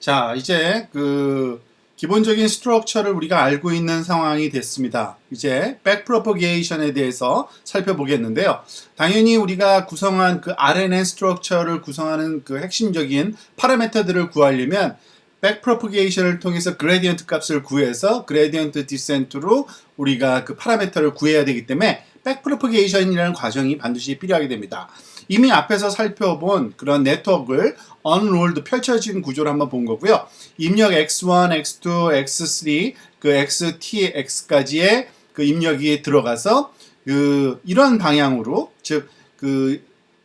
자, 이제 기본적인 스트럭처를 우리가 알고 있는 상황이 됐습니다. 이제 백프로퍼게이션에 대해서 살펴보겠는데요. 당연히 우리가 구성한 RNN 스트럭처를 구성하는 핵심적인 파라미터들을 구하려면 백프로퍼게이션을 통해서 그레디언트 값을 구해서 그레디언트 디센트로 우리가 파라미터를 구해야 되기 때문에 백프로퍼게이션이라는 과정이 반드시 필요하게 됩니다. 이미 앞에서 살펴본 그런 네트워크를 언롤드 펼쳐진 구조를 한번 본 거고요. 입력 x1, x2, x3, xtx까지의 입력이 들어가서 이런 방향으로 즉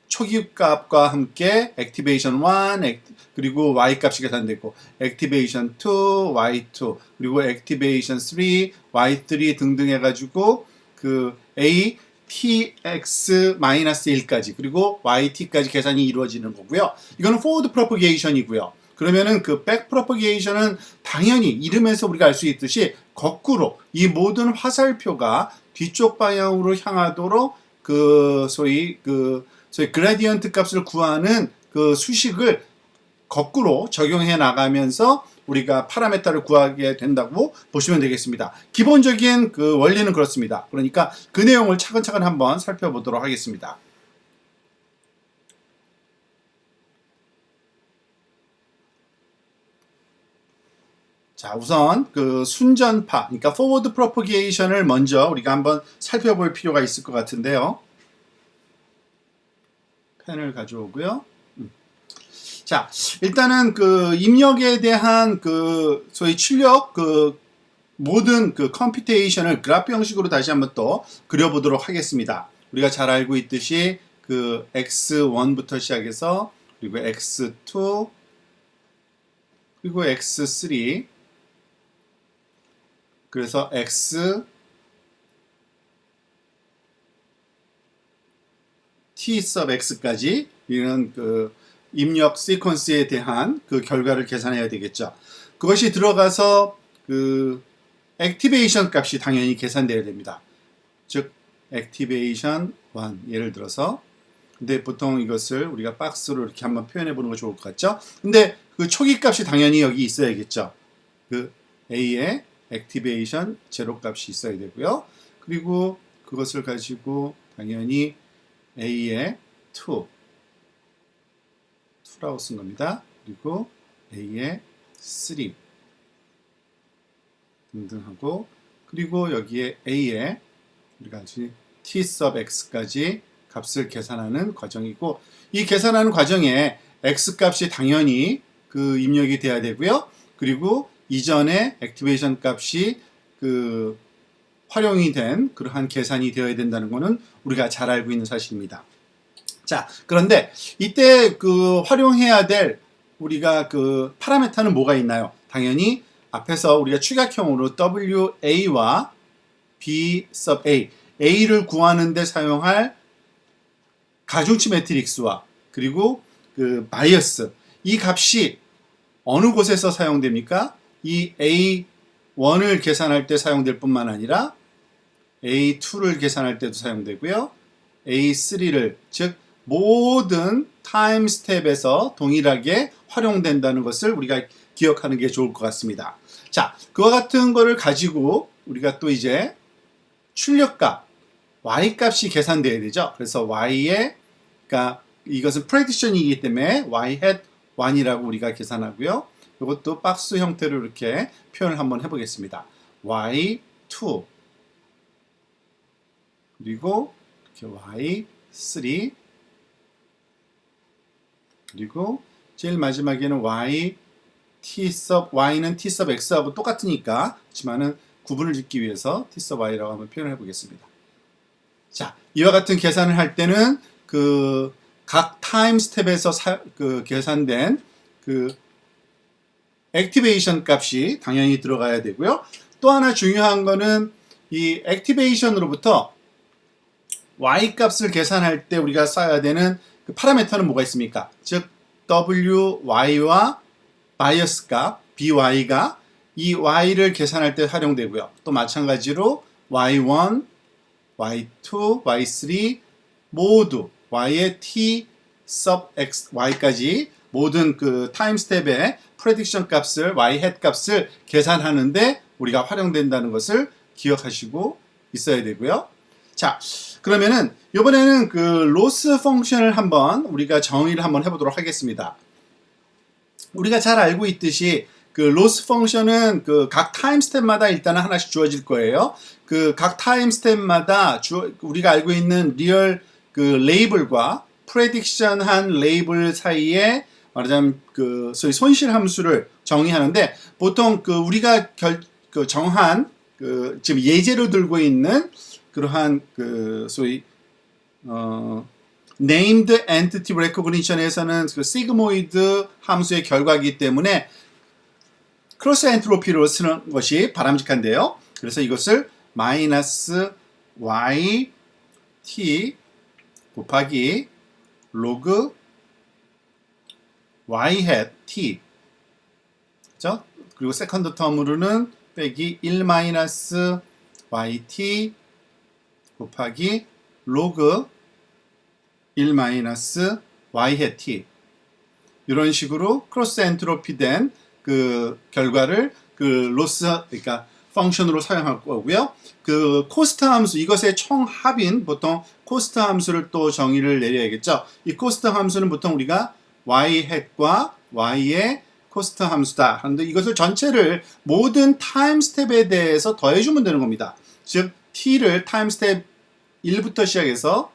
초기 값과 함께 액티베이션 1 그리고 y 값이 계산되고 액티베이션 2, y2 그리고 액티베이션 3, y3 등등 해가지고 a tx-1까지 그리고 yt까지 계산이 이루어지는 거고요. 이거는 forward propagation이고요. 그러면은 back propagation은 당연히 이름에서 우리가 알 수 있듯이 거꾸로 이 모든 화살표가 뒤쪽 방향으로 향하도록 소위 그레디언트 값을 구하는 수식을 거꾸로 적용해 나가면서 우리가 파라미터를 구하게 된다고 보시면 되겠습니다. 기본적인 원리는 그렇습니다. 그러니까 그 내용을 차근차근 한번 살펴보도록 하겠습니다. 자, 우선 순전파, 그러니까 forward propagation을 먼저 우리가 한번 살펴볼 필요가 있을 것 같은데요. 펜을 가져오고요. 자, 일단은 입력에 대한 소위 출력 모든 컴퓨테이션을 그래프 형식으로 다시 한번 또 그려보도록 하겠습니다. 우리가 잘 알고 있듯이 x1부터 시작해서 그리고 x2 그리고 x3 그래서 x t sub x까지 이런 입력 시퀀스에 대한 결과를 계산해야 되겠죠. 그것이 들어가서 액티베이션 값이 당연히 계산되어야 됩니다. 즉 액티베이션 1 예를 들어서 근데 보통 이것을 우리가 박스로 이렇게 한번 표현해 보는 거 좋을 것 같죠. 근데 초기 값이 당연히 여기 있어야겠죠. A의 액티베이션 제로 값이 있어야 되고요. 그리고 그것을 가지고 당연히 A의 2라고 쓴 겁니다. 그리고 A의 3 등등 하고 그리고 여기에 A의 우리가 T sub X까지 값을 계산하는 과정이고 이 계산하는 과정에 X 값이 당연히 입력이 돼야 되고요. 그리고 이전에 액티베이션 값이 활용이 된 그러한 계산이 되어야 된다는 것은 우리가 잘 알고 있는 사실입니다. 자, 그런데 이때 활용해야 될 우리가 파라미터는 뭐가 있나요? 당연히 앞에서 우리가 축약형으로 WA와 B sub A, A를 구하는 데 사용할 가중치 매트릭스와 그리고 바이어스, 이 값이 어느 곳에서 사용됩니까? 이 A1을 계산할 때 사용될 뿐만 아니라 A2를 계산할 때도 사용되고요. A3를 즉 모든 타임 스텝에서 동일하게 활용된다는 것을 우리가 기억하는 게 좋을 것 같습니다. 자, 그와 같은 거를 가지고 우리가 또 이제 출력값 Y 값이 계산돼야 되죠. 그래서 Y의 그러니까 이것은 프레디션이기 때문에 Y hat 1이라고 우리가 계산하고요. 이것도 박스 형태로 이렇게 표현을 한번 해보겠습니다. Y2 그리고 이렇게 Y3 그리고 제일 마지막에는 T sub Y는 T sub X하고 똑같으니까 그렇지만은 구분을 짓기 위해서 T sub Y라고 한번 표현을 해보겠습니다. 자, 이와 같은 계산을 할 때는 각 타임 스텝에서 계산된 액티베이션 값이 당연히 들어가야 되고요. 또 하나 중요한 거는 이 액티베이션으로부터 Y 값을 계산할 때 우리가 써야 되는 파라미터는 뭐가 있습니까? 즉 WY와 바이어스 값 BY가 이 Y를 계산할 때 활용되고요. 또 마찬가지로 Y1, Y2, Y3 모두 Y의 T sub X, Y까지 모든 그 타임 스텝의 프레딕션 값을 y hat 값을 계산하는데 우리가 활용된다는 것을 기억하시고 있어야 되고요. 자, 그러면은 이번에는 그 로스 펑션을 한번 우리가 정의를 한번 해보도록 하겠습니다. 우리가 잘 알고 있듯이 그 로스 펑션은 그 각 타임 스텝마다 일단은 하나씩 주어질 거예요. 그 각 타임 스텝마다 우리가 알고 있는 리얼 그 레이블과 프레딕션한 레이블 사이에 말하자면 그 소위 손실 함수를 정의하는데 보통 그 우리가 그 정한 그 지금 예제로 들고 있는 그러한 그 소위 named entity recognition에서는 그 시그모이드 함수의 결과이기 때문에 크로스 엔트로피로 쓰는 것이 바람직한데요. 그래서 이것을 마이너스 y t 곱하기 로그 y hat t 그죠? 그리고 세컨드 텀으로는 빼기 1 마이너스 yt 곱하기 로그 1 마이너스 y hat t 이런 식으로 크로스 엔트로피 된 그 결과를 그 로스 그러니까 펑션으로 사용할 거고요. 그 코스트 함수 이것의 총합인 보통 코스트 함수를 또 정의를 내려야겠죠. 이 코스트 함수는 보통 우리가 y hat과 y의 코스트 함수다 하는데 이것을 전체를 모든 타임 스텝에 대해서 더해주면 되는 겁니다. 즉 t를 타임 스텝 1부터 시작해서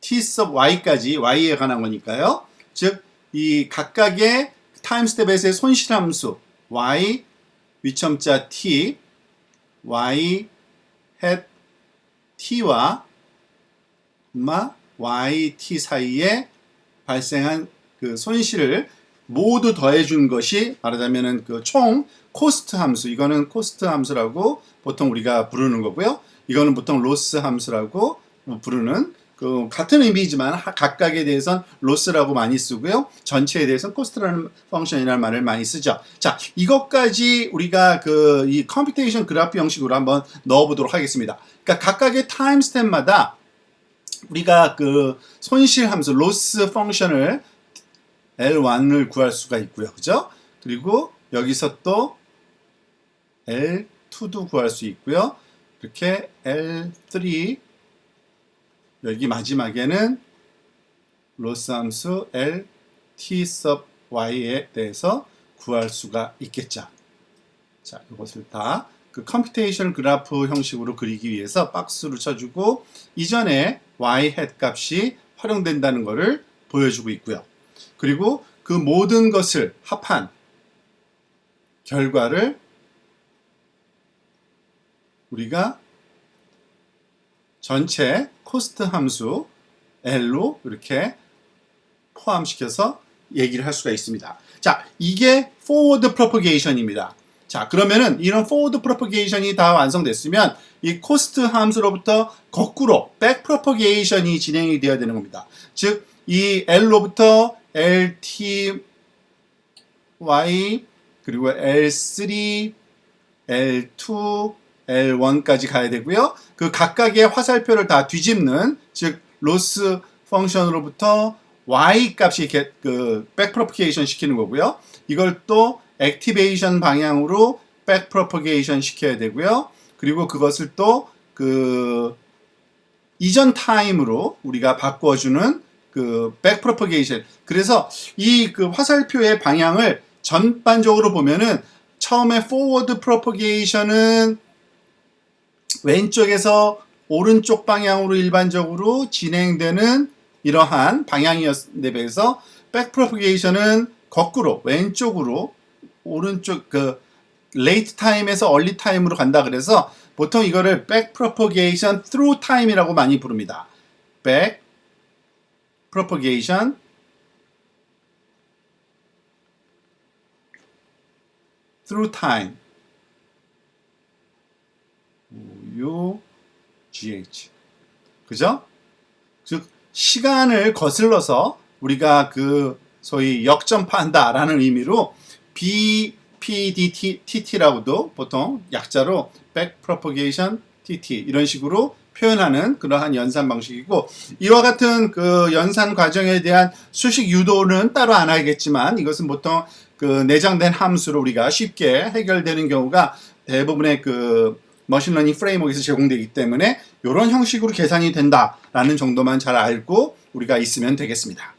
t sub y까지 y에 관한 거니까요. 즉 이 각각의 타임 스텝에서의 손실 함수 y 위첨자 t y hat t와 yt 사이에 발생한 그 손실을 모두 더해준 것이 말하자면은 그 총 코스트 함수 이거는 코스트 함수라고 보통 우리가 부르는 거고요. 이거는 보통 로스 함수라고 부르는 그 같은 의미이지만 각각에 대해서는 로스라고 많이 쓰고요. 전체에 대해서는 코스트라는 펑션이라는 말을 많이 쓰죠. 자, 이것까지 우리가 그 이 컴퓨테이션 그래프 형식으로 한번 넣어보도록 하겠습니다. 그러니까 각각의 타임 스텝마다 우리가 그 손실 함수 로스 펑션을 L1을 구할 수가 있고요. 그죠? 그리고 여기서 또 L2도 구할 수 있고요. 이렇게 L3 여기 마지막에는 로스 함수 L t sub y에 대해서 구할 수가 있겠죠. 자, 이것을 다 그 컴퓨테이션 그래프 형식으로 그리기 위해서 박스로 쳐주고 이전에 y hat 값이 활용된다는 것을 보여주고 있고요. 그리고 그 모든 것을 합한 결과를 우리가 전체 코스트 함수 L로 이렇게 포함시켜서 얘기를 할 수가 있습니다. 자, 이게 forward propagation입니다. 자, 그러면은 이런 forward propagation이 다 완성됐으면 이 코스트 함수로부터 거꾸로 back propagation이 진행이 되어야 되는 겁니다. 즉, 이 L로부터 LT Y 그리고 L3, L2, L1까지 가야 되고요. 그 각각의 화살표를 다 뒤집는 즉 로스 펑션으로부터 y 값이 그 백프로퍼게이션 시키는 거고요. 이걸 또 액티베이션 방향으로 백프로퍼게이션 시켜야 되고요. 그리고 그것을 또 그 이전 타임으로 우리가 바꿔주는 그 백프로퍼게이션. 그래서 이 그 화살표의 방향을 전반적으로 보면은 처음에 forward propagation은 왼쪽에서 오른쪽 방향으로 일반적으로 진행되는 이러한 방향이었는데 비해서 백프로퍼게이션은 거꾸로 왼쪽으로 오른쪽 그 레이트 타임에서 얼리 타임으로 간다 그래서 보통 이거를 백프로퍼게이션 through time이라고 많이 부릅니다. 백프로퍼게이션 through time UGH 그죠? 즉 시간을 거슬러서 우리가 그 소위 역전파한다라는 의미로 BPDTT라고도 보통 약자로 Backpropagation TT 이런 식으로 표현하는 그러한 연산 방식이고, 이와 같은 그 연산 과정에 대한 수식 유도는 따로 안 하겠지만, 이것은 보통 그 내장된 함수로 우리가 쉽게 해결되는 경우가 대부분의 그 머신러닝 프레임워크에서 제공되기 때문에 이런 형식으로 계산이 된다라는 정도만 잘 알고 우리가 있으면 되겠습니다.